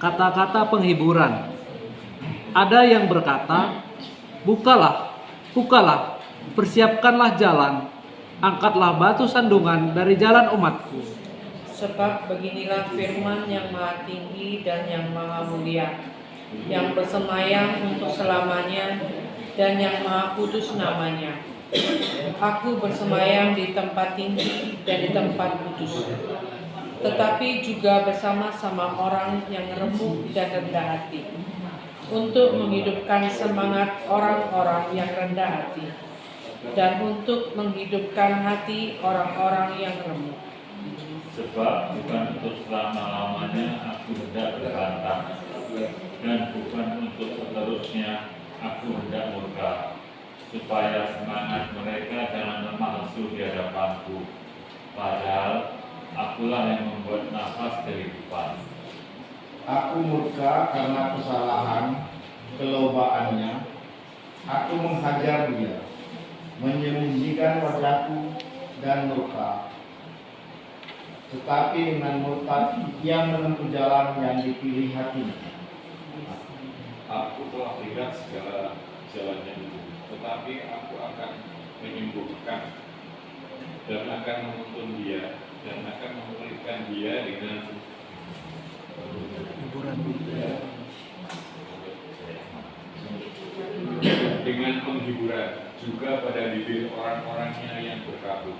kata-kata penghiburan. Ada yang berkata, bukalah, bukalah, persiapkanlah jalan, angkatlah batu sandungan dari jalan umatku. Sebab beginilah firman yang maha tinggi dan yang maha mulia, yang bersemayam untuk selamanya dan yang maha kudus namanya. Aku bersemayam di tempat tinggi dan di tempat kudus, tetapi juga bersama-sama orang yang remuk dan rendah hati, untuk menghidupkan semangat orang-orang yang rendah hati, dan untuk menghidupkan hati orang-orang yang remuk. Sebab bukan untuk selama-lamanya aku hendak berbantah, dan bukan untuk seterusnya aku hendak murka, supaya semangat mereka jangan lemah lesu di hadapanku. Padahal akulah yang membuat nafas kehidupan. Aku murka karena kesalahan kelobaannya. Aku menghajar dia, menyembunyikan wajahku dan murka. Tetapi dengan murtad yang menempuh jalan yang dipilih hatinya. Aku telah lihat segala jalannya itu, tetapi aku akan menyembuhkan dan akan menuntun dia dan akan memulihkan dia dengan penghiburan juga pada bibir orang-orangnya yang berkabung.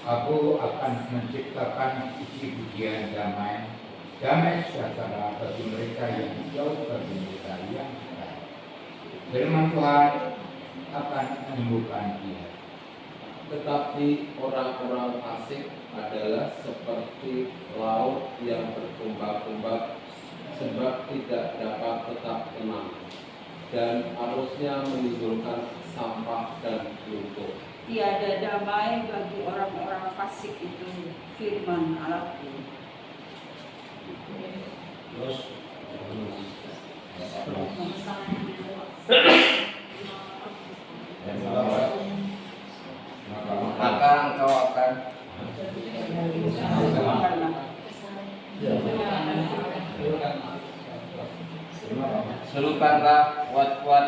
Aku akan menciptakan puji-pujian damai, damai sejahtera bagi mereka yang jauh bagi mereka yang dekat. Firman Tuhan akan menyembuhkan dia. Tetapi orang-orang fasik adalah seperti laut yang berkumbak-kumbak, sebab tidak dapat tetap tenang, dan arusnya menimbulkan sampah dan lumpur. Tiada damai bagi orang-orang fasik itu, firman Allahku. Maka engkau akan serukanlah kuat-kuat,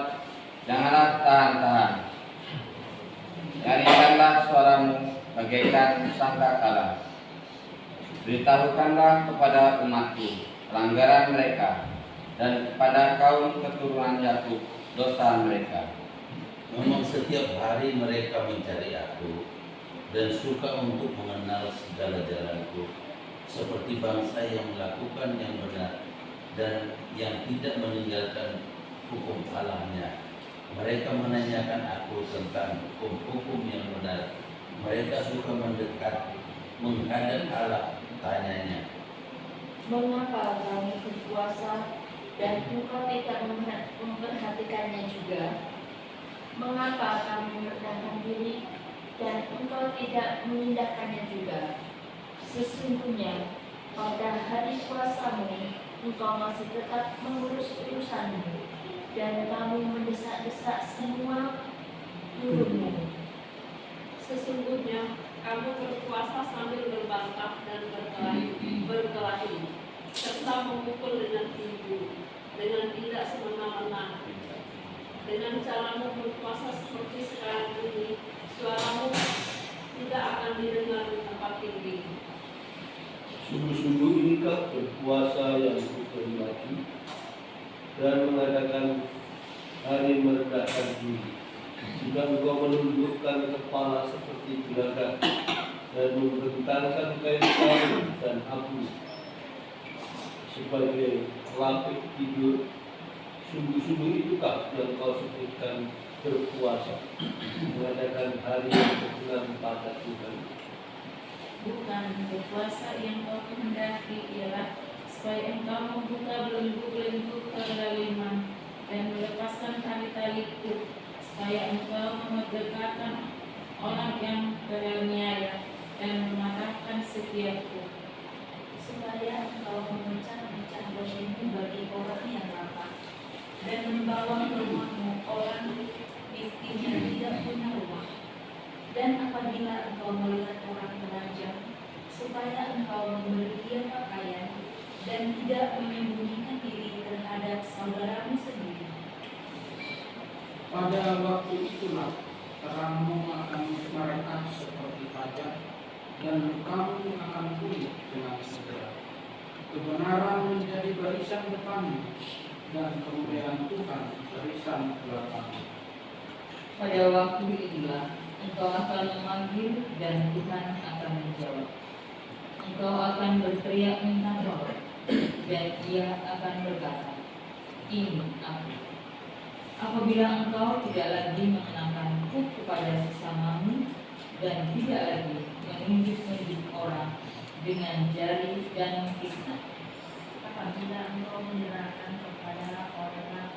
janganlah tahan-tahan. Nyanyikanlah suaramu bagaikan sangkakala. Beritahukanlah kepada umatku pelanggaran mereka, dan kepada kaum keturunan Yakub dosa mereka. Memang setiap hari mereka mencari aku dan suka untuk mengenal segala jalanku, seperti bangsa yang melakukan yang benar dan yang tidak meninggalkan hukum Allahnya. Mereka menanyakan aku tentang hukum-hukum yang benar. Mereka suka mendekat, menghadap Allah, tanyanya. Mengapa kami berpuasa dan engkau tidak memperhatikannya juga? Mengapa kami merendahkan diri dan engkau tidak mengindahkannya juga? Sesungguhnya pada hari puasamu engkau masih tetap mengurus urusanmu, dan kamu mendesak-desak semua gurumu. Sesungguhnya kamu berpuasa sambil berbantah dan berkelahi, serta memukul dengan pinggul, dengan tidak semena-mena. Dengan caramu berpuasa seperti sekarang ini, suaramu tidak akan didengar di tempat tinggi. Sungguh-sungguh inikah berpuasa yang diterima dan mengadakan hari merendahkan diri, jika engkau menundukkan kepala seperti gelagat dan membentangkan kain sarung dan abu sebagai lapik tidur. Sungguh-sungguh itukah yang kau sebutkan berpuasa, mengadakan hari yang berkenan pada Tuhan? Bukan berpuasa yang kau kehendaki ialah supaya engkau membuka belenggu-belenggu kedaliman dan melepaskan tali-taliku, supaya engkau memerdekakan orang yang teraniaya dan mematahkan setiaku, supaya engkau memecah-mecah bagimu bagi orang yang lapar dan membawa ke rumahmu orang miskin yang tidak punya rumah. Dan apabila engkau melihat orang telanjang, supaya engkau memberi dia pakaian dan tidak menyembunyikan terhadap saudaramu sendiri. Pada waktu itulah terangmu akan mereka seperti fajar, dan kamu akan pulih dengan segera. Kebenaran menjadi barisan depanmu, dan kemuliaan Tuhan barisan belakangmu. Pada waktu itulah engkau akan memanggil dan Tuhan akan menjawab. Engkau akan berteriak minta tolong dan Ia akan berkata, ini aku. Apabila engkau tidak lagi mengenakanku kepada sesamamu dan tidak lagi menunjuk-nunjuk orang dengan jari dan fitnah. Apabila engkau menyerahkan kepada orang lain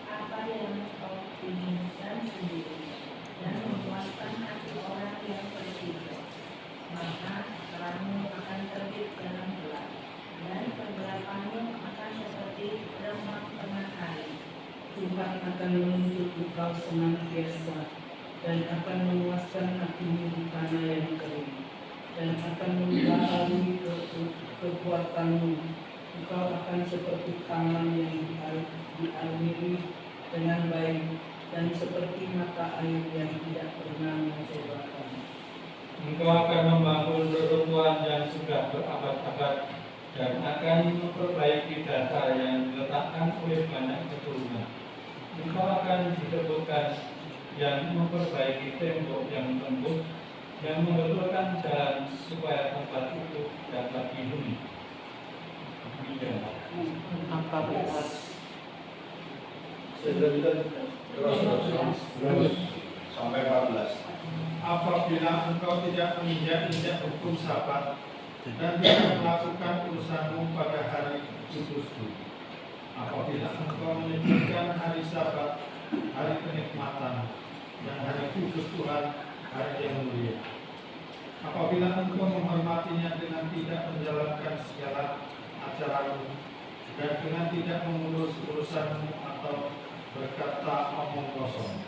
apa yang engkau inginkan sendiri dan memuaskan hati orang yang bertiga, maka terangmu akan terbit dalam gelap dan kegelapanmu akan seperti remang tengah hari. Tuhan akan menuntut engkau senantiasa dan akan memuaskan hatimu di tanah yang kering dan akan membaharui kekuatanmu. Engkau akan seperti taman yang dialiri dengan baik dan seperti mata air yang tidak pernah mengecewakan. Engkau akan membangun reruntuhan yang sudah berabad-abad dan akan memperbaiki dasar yang diletakkan oleh banyak keturunan. Engkau akan disebutkan yang memperbaiki tembok yang tembus dan membetulkan jalan supaya tempat itu dapat dihuni. Angka 14 sampai 14. Apabila engkau tidak menginjak-injak hukum Sabat dan tidak melakukan urusanmu pada hari kudusku, apabila engkau menyebutkan hari Sabat, hari kenikmatan, dan hari kudus Tuhan, hari yang mulia, apabila engkau menghormatinya dengan tidak menjalankan segala ajaranmu dan dengan tidak mengurus urusanmu atau berkata omong kosong,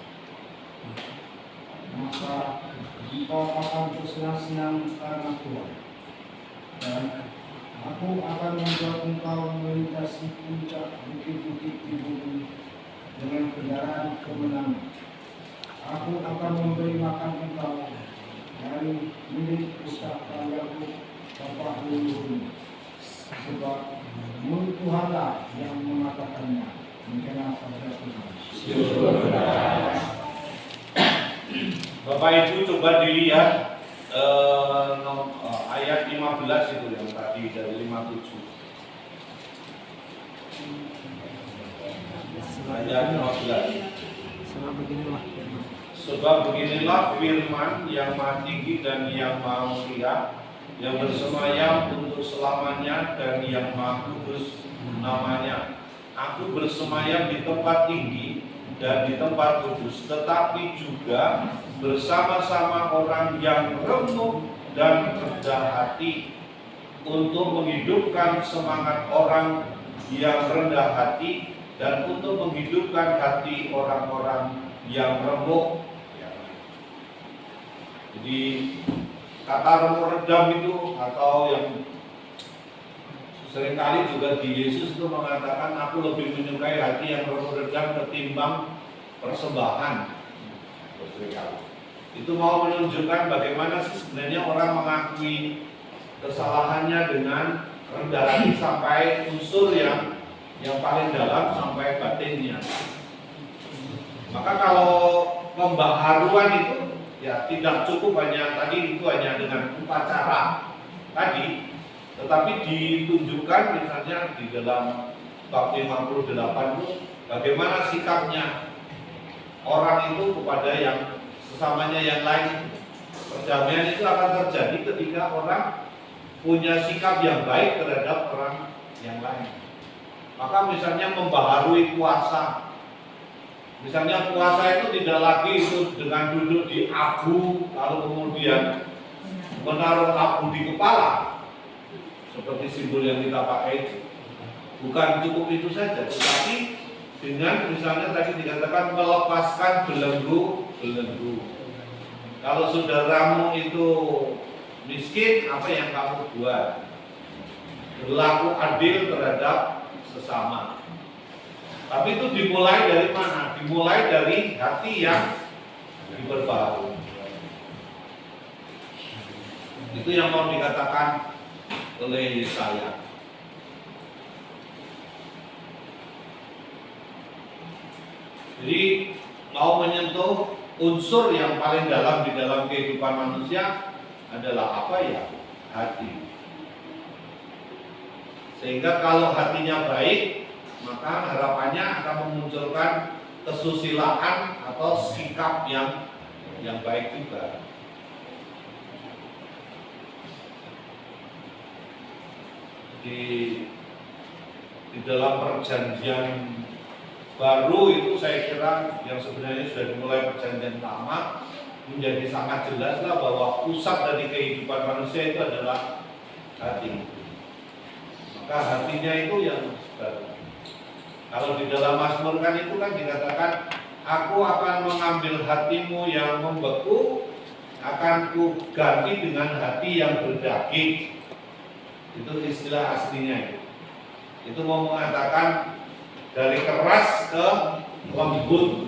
maka engkau akan bersenang-senang karena Tuhan, dan aku akan membuat engkau melintasi puncak bukit-bukit di bumi dengan kendaraan kemenangan. Aku akan memberi makan engkau dari milik pusaka-pusakaku bapa leluhurmu, sebab mulut Tuhanlah yang mengatakannya. Mungkin sabda Tuhan. Bapak Ibu coba dilihat ayat 15 itu yang tadi dari 57. Ayat 15. Sebab beginilah firman yang Maha Tinggi dan yang Maha Mulia, yang bersemayam untuk selamanya dan yang Maha Kudus namanya. Aku bersemayam di tempat tinggi dan di tempat kudus, tetapi juga bersama-sama orang yang remuk dan rendah hati, untuk menghidupkan semangat orang yang rendah hati dan untuk menghidupkan hati orang-orang yang remuk. Jadi kata remuk redam itu, atau yang seringkali juga di Yesus itu mengatakan, aku lebih menyukai hati yang remuk redam ketimbang persembahan. Itu mau menunjukkan bagaimana sih sebenarnya orang mengakui kesalahannya dengan rendah hati sampai unsur yang paling dalam, sampai batinnya. Maka kalau pembaharuan itu ya tidak cukup hanya tadi, itu hanya dengan upacara tadi, tetapi ditunjukkan misalnya di dalam bab 58 itu bagaimana sikapnya orang itu kepada yang sesamanya yang lain. Perdamaian itu akan terjadi ketika orang punya sikap yang baik terhadap orang yang lain. Maka misalnya membaharui puasa. Misalnya puasa itu tidak lagi itu dengan duduk di abu lalu kemudian menaruh abu di kepala seperti simbol yang kita pakai itu. Bukan cukup itu saja, tetapi dengan misalnya tadi dikatakan melepaskan belenggu. Kalau saudaramu itu miskin, apa yang kamu buat? Berlaku adil terhadap sesama. Tapi itu dimulai dari mana? Dimulai dari hati yang diperbarui. Itu yang mau dikatakan oleh Yesaya. Jadi mau menyentuh unsur yang paling dalam di dalam kehidupan manusia adalah apa ya? Hati. Sehingga kalau hatinya baik, maka harapannya akan memunculkan kesusilaan atau sikap yang baik juga. Di dalam perjanjian baru itu saya kira yang sebenarnya sudah dimulai perjanjian lama menjadi sangat jelas lah bahwa pusat dari kehidupan manusia itu adalah hati. Maka hatinya itu yang baru. Kalau di dalam Mazmur kan itu kan dikatakan, aku akan mengambil hatimu yang membeku, akan ku ganti dengan hati yang berdaging. Itu istilah aslinya itu. Itu mau mengatakan dari keras ke lembut.